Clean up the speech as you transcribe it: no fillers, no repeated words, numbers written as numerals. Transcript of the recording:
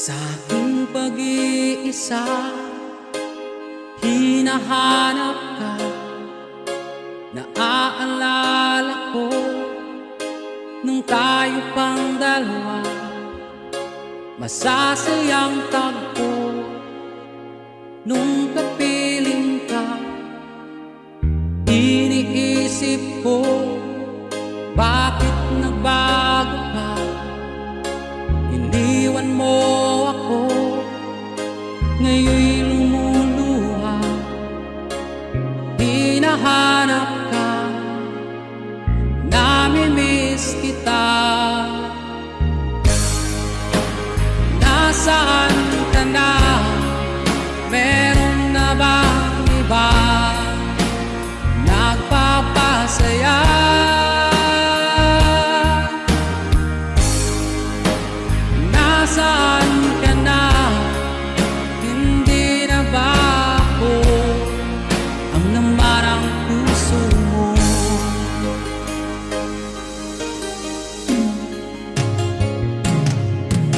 Sa aking pag-iisa, hinahanap ka. Naaalala ko nung tayo pang dalawa, masasayang tagpo nung kapiling ka. Iniisip ko, bakit nagbago ka? Iniwan mo ako, ngayon'y lumuluha. Hinahanap ka, namimiss kita. Nasaan ka na? Meron na bang iba nagpapasaya? Nasaan